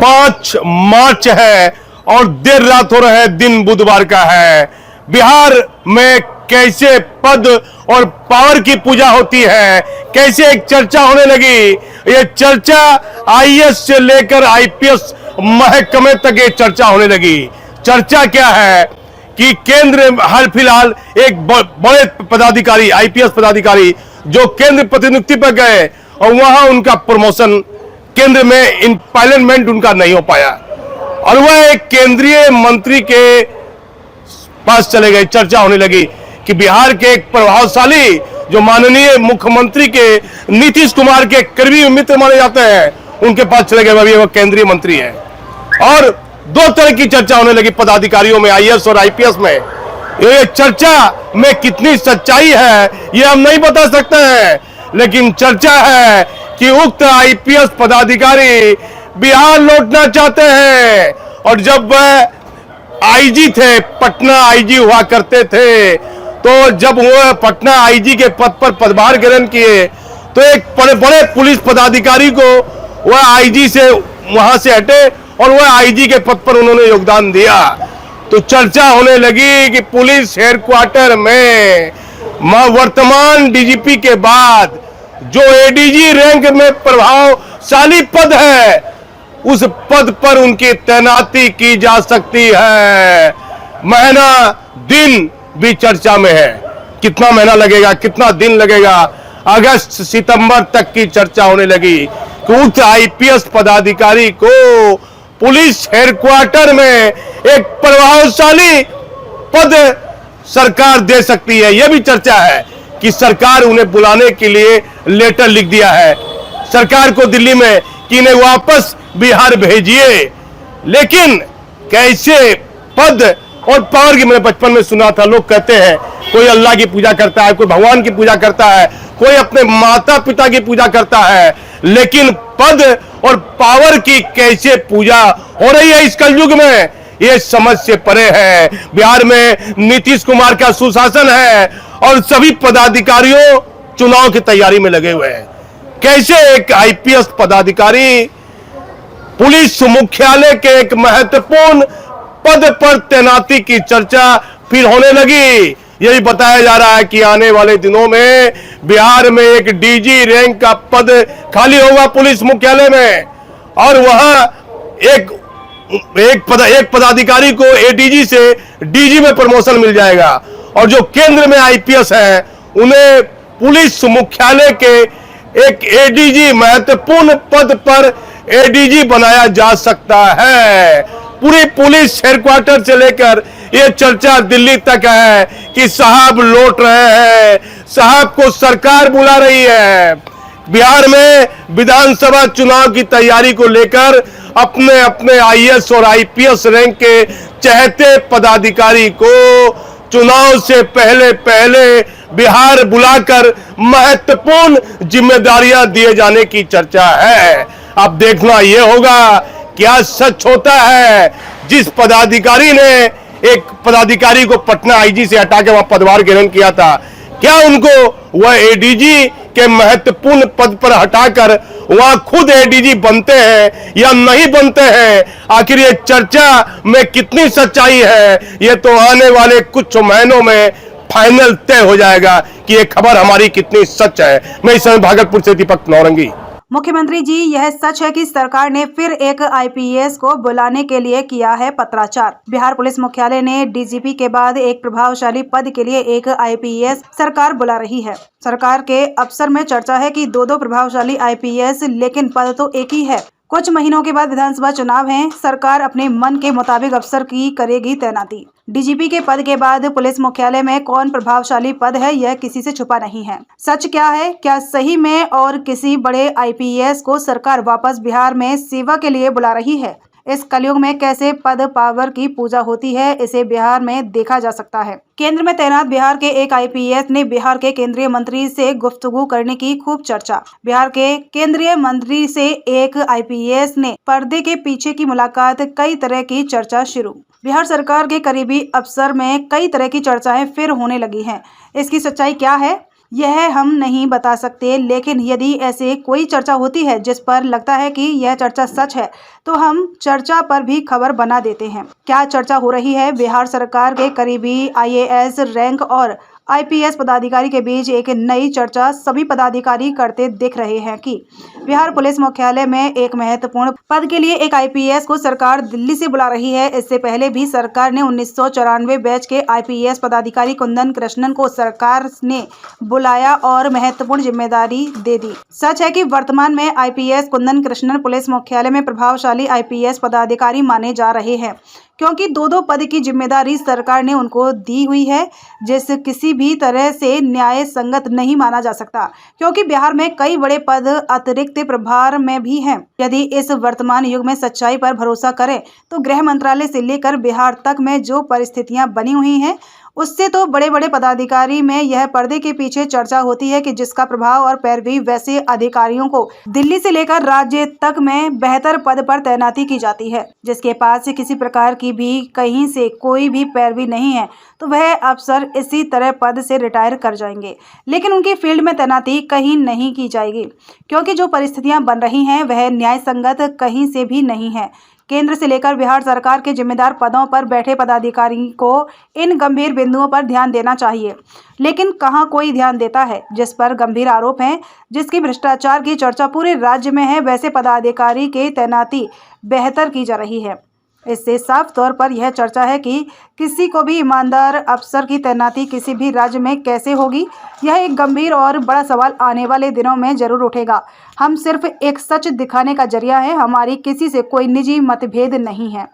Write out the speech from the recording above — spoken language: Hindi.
5 मार्च है और देर रात हो रहा है, दिन बुधवार का है। बिहार में कैसे पद और पावर की पूजा होती है, कैसे एक चर्चा होने लगी। ये चर्चा आईएएस से लेकर आईपीएस महकमे तक ये चर्चा होने लगी। चर्चा क्या है कि केंद्र हाल फिलहाल एक बड़े पदाधिकारी, आईपीएस पदाधिकारी जो केंद्र प्रतिनियुक्ति पर गए और वहां उनका प्रमोशन केंद्र में इम्पायलमेंट उनका नहीं हो पाया और वह एक केंद्रीय मंत्री के पास चले गए। चर्चा होने लगी कि बिहार के एक प्रभावशाली जो माननीय मुख्यमंत्री के नीतीश कुमार के करीबी मित्र माने जाते हैं, उनके पास चले गए। अभी वो केंद्रीय मंत्री है और 2 तरह की चर्चा होने लगी पदाधिकारियों में, आईएएस और आईपीएस में। ये चर्चा में कितनी सच्चाई है ये हम नहीं बता सकते हैं, लेकिन चर्चा है कि उक्त आईपीएस पदाधिकारी बिहार लौटना चाहते हैं और जब वह आईजी थे, पटना आईजी हुआ करते थे, तो जब वो पटना आईजी के पद पर पदभार ग्रहण किए तो एक बड़े पुलिस पदाधिकारी को वह आईजी से वहां से हटे और वह आईजी के पद पर उन्होंने योगदान दिया। तो चर्चा होने लगी कि पुलिस हेडक्वार्टर में वर्तमान डीजीपी के बाद जो एडीजी रैंक में प्रभावशाली पद है, उस पद पर उनकी तैनाती की जा सकती है। महीना दिन भी चर्चा में है, कितना महीना लगेगा, कितना दिन लगेगा, अगस्त सितंबर तक की चर्चा होने लगी कि उक्त आईपीएस पदाधिकारी को पुलिस हेडक्वार्टर में एक प्रभावशाली पद सरकार दे सकती है। यह भी चर्चा है कि सरकार उन्हें बुलाने के लिए लेटर लिख दिया है सरकार को दिल्ली में कि इन्हें वापस बिहार भेजिए। लेकिन कैसे पद और पावर की, मैंने बचपन में सुना था, लोग कहते हैं कोई अल्लाह की पूजा करता है, कोई भगवान की पूजा करता है, कोई अपने माता पिता की पूजा करता है, लेकिन पद और पावर की कैसे पूजा हो रही है इस कलयुग में, ये समझ से परे है। बिहार में नीतीश कुमार का सुशासन है और सभी पदाधिकारियों चुनाव की तैयारी में लगे हुए हैं। कैसे एक आईपीएस पदाधिकारी पुलिस मुख्यालय के एक महत्वपूर्ण पद पर तैनाती की चर्चा फिर होने लगी। यही बताया जा रहा है कि आने वाले दिनों में बिहार में एक डीजी रैंक का पद खाली होगा पुलिस मुख्यालय में और वहां एक पदाधिकारी को एडीजी से डीजी में प्रमोशन मिल जाएगा और जो केंद्र में आईपीएस है उन्हें पुलिस मुख्यालय के एक एडीजी महत्वपूर्ण पद पर एडीजी बनाया जा सकता है। पूरी पुलिस हेडक्वार्टर से लेकर ये चर्चा दिल्ली तक है कि साहब लौट रहे हैं, साहब को सरकार बुला रही है। बिहार में विधानसभा चुनाव की तैयारी को लेकर अपने अपने आईएएस और आईपीएस रैंक के चहेते पदाधिकारी को चुनाव से पहले बिहार बुलाकर महत्वपूर्ण जिम्मेदारियां दिए जाने की चर्चा है। अब देखना यह होगा क्या सच होता है। जिस पदाधिकारी ने एक पदाधिकारी को पटना आईजी से हटा के वहां पदभार ग्रहण किया था, क्या उनको वह एडीजी के महत्वपूर्ण पद पर हटाकर वहां खुद एडीजी बनते हैं या नहीं बनते हैं? आखिर ये चर्चा में कितनी सच्चाई है, ये तो आने वाले कुछ महीनों में फाइनल तय हो जाएगा कि ये खबर हमारी कितनी सच है। मैं इस समय भागलपुर से दीपक नौरंगी। मुख्यमंत्री जी, यह सच है कि सरकार ने फिर एक आईपीएस को बुलाने के लिए किया है पत्राचार। बिहार पुलिस मुख्यालय ने डीजीपी के बाद एक प्रभावशाली पद के लिए एक आईपीएस सरकार बुला रही है। सरकार के अफसर में चर्चा है कि दो प्रभावशाली आईपीएस, लेकिन पद तो एक ही है। कुछ महीनों के बाद विधानसभा चुनाव हैं, सरकार अपने मन के मुताबिक अफसर की करेगी तैनाती। डीजीपी के पद के बाद पुलिस मुख्यालय में कौन प्रभावशाली पद है, यह किसी से छुपा नहीं है। सच क्या है, क्या सही में और किसी बड़े आईपीएस को सरकार वापस बिहार में सेवा के लिए बुला रही है? इस कलयुग में कैसे पद पावर की पूजा होती है, इसे बिहार में देखा जा सकता है। केंद्र में तैनात बिहार के एक आईपीएस ने बिहार के केंद्रीय मंत्री से गुफ्तगू करने की खूब चर्चा। बिहार के केंद्रीय मंत्री से एक आईपीएस ने पर्दे के पीछे की मुलाकात, कई तरह की चर्चा शुरू। बिहार सरकार के करीबी अफसर में कई तरह की चर्चाएं फिर होने लगी हैं। इसकी सच्चाई क्या है, यह हम नहीं बता सकते, लेकिन यदि ऐसे कोई चर्चा होती है जिस पर लगता है कि यह चर्चा सच है तो हम चर्चा पर भी खबर बना देते हैं। क्या चर्चा हो रही है? बिहार सरकार के करीबी आईएएस रैंक और आईपीएस पदाधिकारी के बीच एक नई चर्चा सभी पदाधिकारी करते दिख रहे हैं कि बिहार पुलिस मुख्यालय में एक महत्वपूर्ण पद के लिए एक आईपीएस को सरकार दिल्ली से बुला रही है। इससे पहले भी सरकार ने 1994 बैच के आईपीएस पदाधिकारी कुंदन कृष्णन को सरकार ने बुलाया और महत्वपूर्ण जिम्मेदारी दे दी। सच है कि वर्तमान में आईपीएस कुंदन कृष्णन पुलिस मुख्यालय में प्रभावशाली आईपीएस पदाधिकारी माने जा रहे हैं, क्योंकि दो पद की जिम्मेदारी सरकार ने उनको दी हुई है, जिस किसी भी तरह से न्याय संगत नहीं माना जा सकता, क्योंकि बिहार में कई बड़े पद अतिरिक्त प्रभार में भी हैं। यदि इस वर्तमान युग में सच्चाई पर भरोसा करें तो गृह मंत्रालय से लेकर बिहार तक में जो परिस्थितियां बनी हुई हैं उससे तो बड़े बड़े पदाधिकारी में यह पर्दे के पीछे चर्चा होती है कि जिसका प्रभाव और पैरवी वैसे अधिकारियों को दिल्ली से लेकर राज्य तक में बेहतर पद पर तैनाती की जाती है। जिसके पास किसी प्रकार की भी कहीं से कोई भी पैरवी नहीं है तो वह अफसर इसी तरह पद से रिटायर कर जाएंगे, लेकिन उनकी फील्ड में तैनाती कहीं नहीं की जाएगी, क्योंकि जो परिस्थितियां बन रही हैं वह न्याय संगत कहीं से भी नहीं है। केंद्र से लेकर बिहार सरकार के जिम्मेदार पदों पर बैठे पदाधिकारी को इन गंभीर बिंदुओं पर ध्यान देना चाहिए, लेकिन कहां कोई ध्यान देता है। जिस पर गंभीर आरोप हैं, जिसकी भ्रष्टाचार की चर्चा पूरे राज्य में है, वैसे पदाधिकारी की तैनाती बेहतर की जा रही है। इससे साफ तौर पर यह चर्चा है कि किसी को भी ईमानदार अफसर की तैनाती किसी भी राज्य में कैसे होगी। यह एक गंभीर और बड़ा सवाल आने वाले दिनों में जरूर उठेगा। हम सिर्फ एक सच दिखाने का जरिया है, हमारी किसी से कोई निजी मतभेद नहीं है।